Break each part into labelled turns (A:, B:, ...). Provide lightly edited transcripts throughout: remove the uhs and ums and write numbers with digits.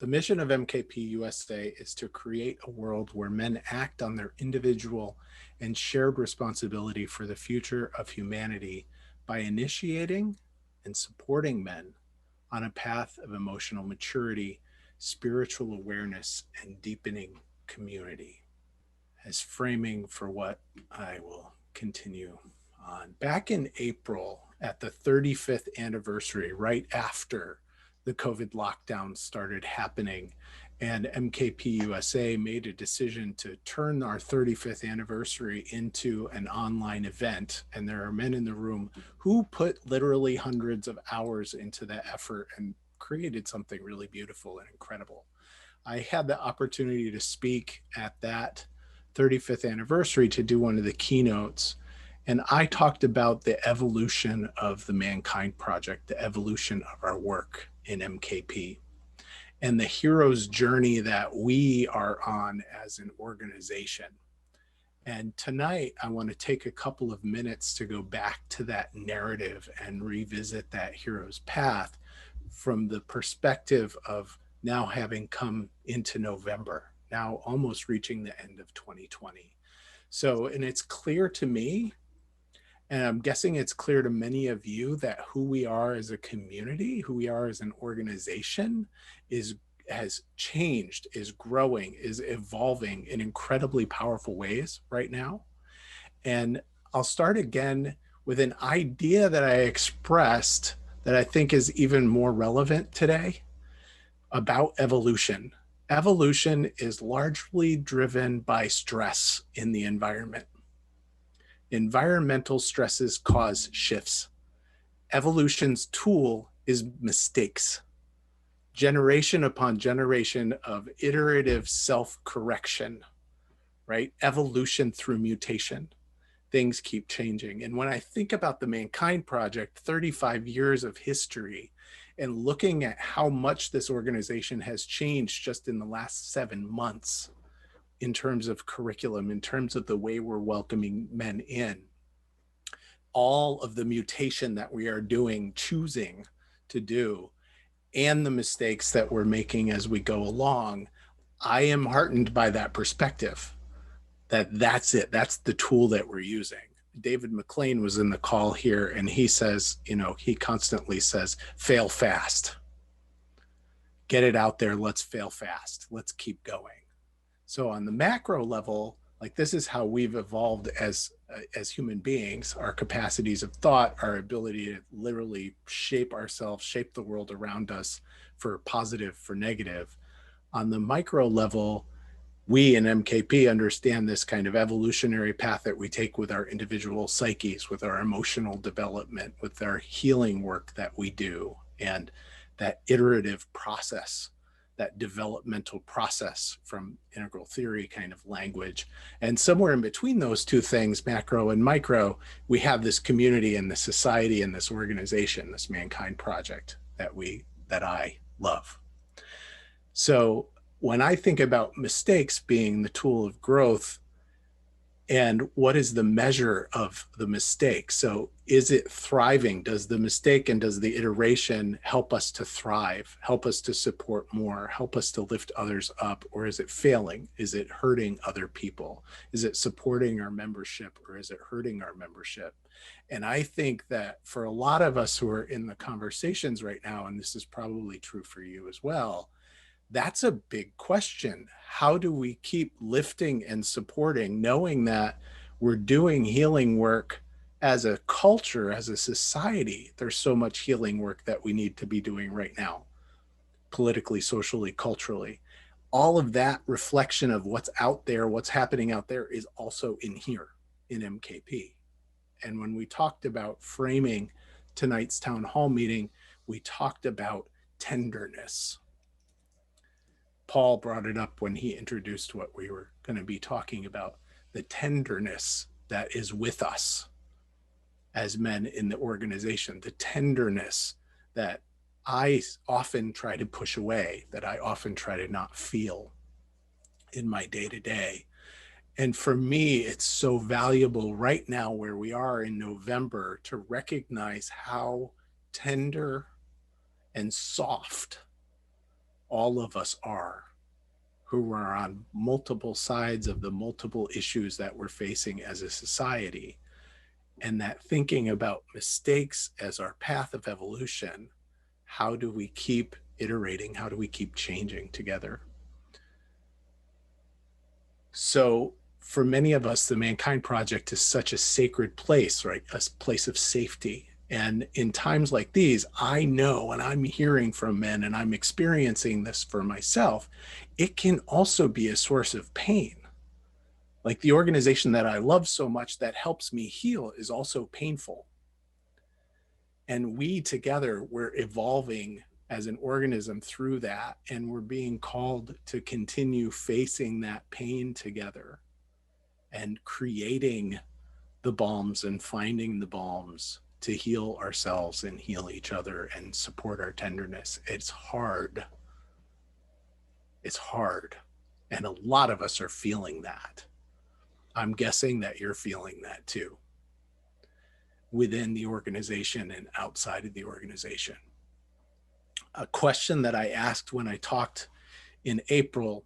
A: mission of MKP USA is to create a world where men act on their individual and shared responsibility for the future of humanity by initiating and supporting men on a path of emotional maturity, spiritual awareness, and deepening community. As framing for what I will continue on. Back in April, at the 35th anniversary, right after the COVID lockdown started happening, and MKP USA made a decision to turn our 35th anniversary into an online event. And there are men in the room who put literally hundreds of hours into that effort and created something really beautiful and incredible. I had the opportunity to speak at that 35th anniversary to do one of the keynotes. And I talked about the evolution of the Mankind Project, the evolution of our work in MKP, and the hero's journey that we are on as an organization. And tonight, I want to take a couple of minutes to go back to that narrative and revisit that hero's path from the perspective of now having come into November, now almost reaching the end of 2020. So, and it's clear to me, and I'm guessing it's clear to many of you, that who we are as a community, who we are as an organization has changed, is growing, is evolving in incredibly powerful ways right now. And I'll start again with an idea that I expressed that I think is even more relevant today about evolution. Evolution is largely driven by stress in the environment. Environmental stresses cause shifts. Evolution's tool is mistakes. Generation upon generation of iterative self-correction, right? Evolution through mutation. Things keep changing. And when I think about the Mankind Project, 35 years of history, and looking at how much this organization has changed just in the last 7 months, in terms of curriculum, in terms of the way we're welcoming men in, all of the mutation that we are doing, choosing to do, and the mistakes that we're making as we go along, I am heartened by that perspective, that's it. That's the tool that we're using. David McLean was in the call here, and he says, he constantly says, fail fast. Get it out there. Let's fail fast. Let's keep going. So on the macro level, like, this is how we've evolved as human beings, our capacities of thought, our ability to literally shape ourselves, shape the world around us for positive, for negative. On the micro level, we in MKP understand this kind of evolutionary path that we take with our individual psyches, with our emotional development, with our healing work that we do, and that iterative process, that developmental process from integral theory kind of language. And somewhere in between those two things, macro and micro, we have this community and this society and this organization, this Mankind Project that I love. So when I think about mistakes being the tool of growth, and what is the measure of the mistake? So is it thriving? Does the mistake and does the iteration help us to thrive, help us to support more, help us to lift others up? Or is it failing? Is it hurting other people? Is it supporting our membership, or is it hurting our membership? And I think that for a lot of us who are in the conversations right now, and this is probably true for you as well, that's a big question. How do we keep lifting and supporting, knowing that we're doing healing work as a culture, as a society? There's so much healing work that we need to be doing right now, politically, socially, culturally. All of that reflection of what's out there, what's happening out there, is also in here in MKP. And when we talked about framing tonight's town hall meeting, we talked about tenderness. Paul brought it up when he introduced what we were going to be talking about, the tenderness that is with us as men in the organization, the tenderness that I often try to push away, that I often try to not feel in my day-to-day. And for me, it's so valuable right now, where we are in November, to recognize how tender and soft all of us are, who are on multiple sides of the multiple issues that we're facing as a society. And that thinking about mistakes as our path of evolution, how do we keep iterating? How do we keep changing together? So for many of us, the Mankind Project is such a sacred place, right? A place of safety. And in times like these, I know, and I'm hearing from men, and I'm experiencing this for myself, it can also be a source of pain. Like the organization that I love so much that helps me heal is also painful. And we together, we're evolving as an organism through that, and we're being called to continue facing that pain together and creating the balms and finding the balms to heal ourselves and heal each other and support our tenderness. It's hard. It's hard. And a lot of us are feeling that. I'm guessing that you're feeling that too, within the organization and outside of the organization. A question that I asked when I talked in April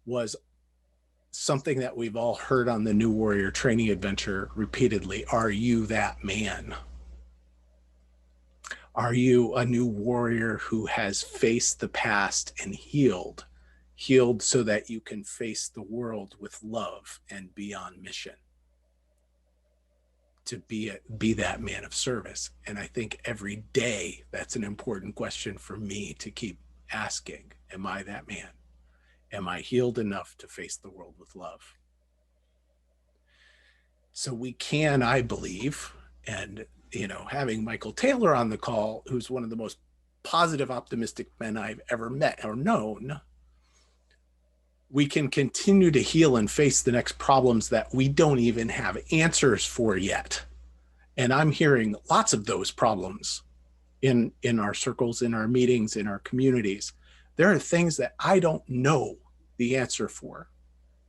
A: was something that we've all heard on the New Warrior Training Adventure repeatedly. Are you that man? Are you a new warrior who has faced the past and healed so that you can face the world with love and be on mission to be that man of service? And I think every day that's an important question for me to keep asking. Am I that man? Am I healed enough to face the world with love? So we can, I believe, and having Michael Taylor on the call, who's one of the most positive, optimistic men I've ever met or known, we can continue to heal and face the next problems that we don't even have answers for yet. And I'm hearing lots of those problems in our circles, in our meetings, in our communities. There are things that I don't know the answer for.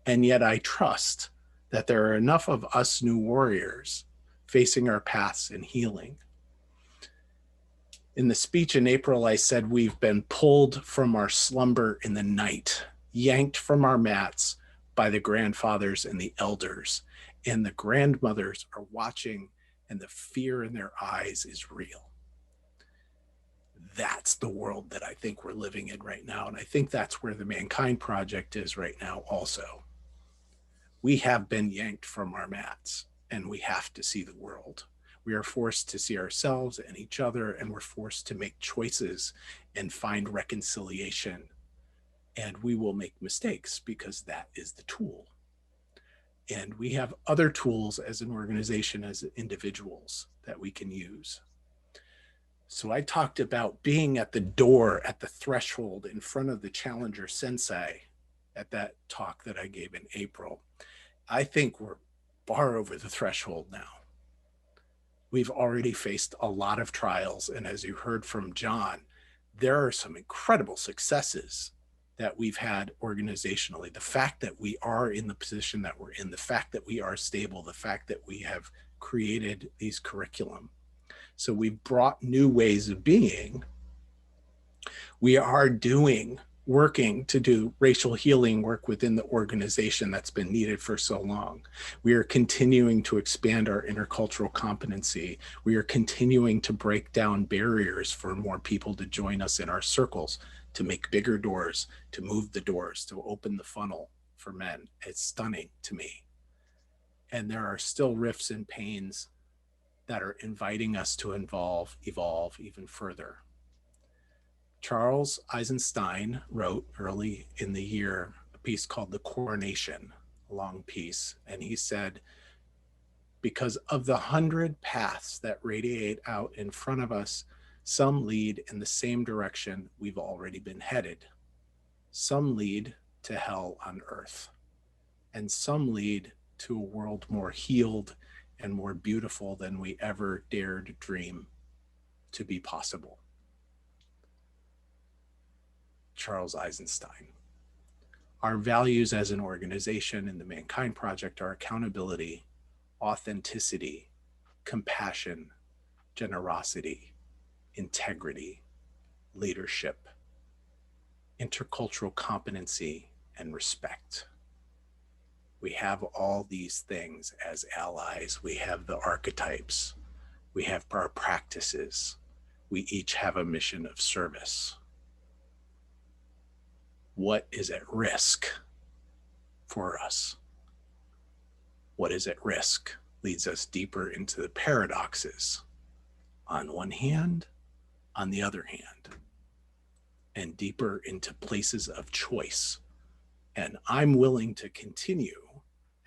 A: And yet I trust that there are enough of us new warriors facing our paths and healing. In the speech in April, I said we've been pulled from our slumber in the night, yanked from our mats by the grandfathers and the elders. And the grandmothers are watching, and the fear in their eyes is real. That's the world that I think we're living in right now. And I think that's where the Mankind Project is right now also. We have been yanked from our mats, and we have to see the world. We are forced to see ourselves and each other, and we're forced to make choices and find reconciliation. And we will make mistakes because that is the tool. And we have other tools as an organization, as individuals, that we can use. So I talked about being at the door, at the threshold, in front of the challenger sensei at that talk that I gave in April. I think we're far over the threshold now. We've already faced a lot of trials. And as you heard from John, there are some incredible successes that we've had organizationally. The fact that we are in the position that we're in, the fact that we are stable, the fact that we have created these curriculum. So we've brought new ways of being. We are working to do racial healing work within the organization that's been needed for so long. We are continuing to expand our intercultural competency. We are continuing to break down barriers for more people to join us in our circles, to make bigger doors, to move the doors, to open the funnel for men. It's stunning to me. And there are still rifts and pains that are inviting us to evolve even further. Charles Eisenstein wrote early in the year a piece called The Coronation, a long piece. And he said, because of the 100 paths that radiate out in front of us, some lead in the same direction we've already been headed. Some lead to hell on earth. And some lead to a world more healed and more beautiful than we ever dared dream to be possible. Charles Eisenstein. Our values as an organization in the Mankind Project are accountability, authenticity, compassion, generosity, integrity, leadership, intercultural competency, and respect. We have all these things as allies. We have the archetypes. We have our practices. We each have a mission of service. What is at risk for us? What is at risk leads us deeper into the paradoxes on one hand, on the other hand, and deeper into places of choice. And I'm willing to continue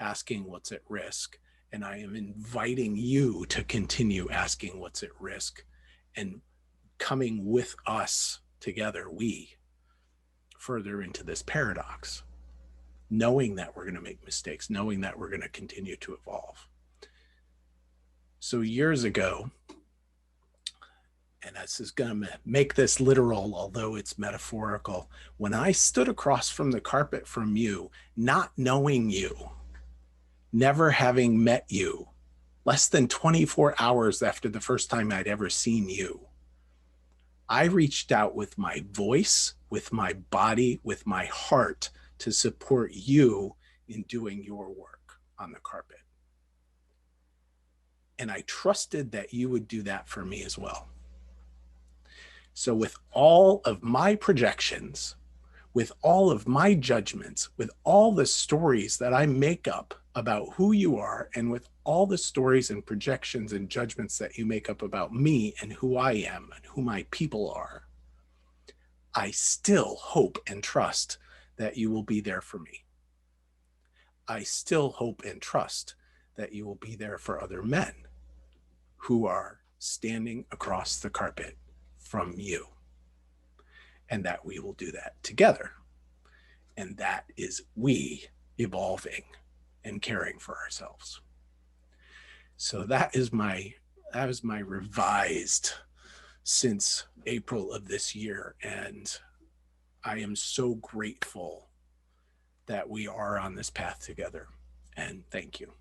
A: asking what's at risk, and I am inviting you to continue asking what's at risk and coming with us together, we, further into this paradox, knowing that we're going to make mistakes, knowing that we're going to continue to evolve. So years ago, and this is going to make this literal, although it's metaphorical, when I stood across from the carpet from you, not knowing you, never having met you, less than 24 hours after the first time I'd ever seen you, I reached out with my voice, with my body, with my heart to support you in doing your work on the carpet. And I trusted that you would do that for me as well. So with all of my projections, with all of my judgments, with all the stories that I make up about who you are, and with all the stories and projections and judgments that you make up about me and who I am and who my people are, I still hope and trust that you will be there for me. I still hope and trust that you will be there for other men who are standing across the carpet from you, and that we will do that together. And that is we evolving and caring for ourselves. So that is my revised since April of this year. And I am so grateful that we are on this path together. And thank you.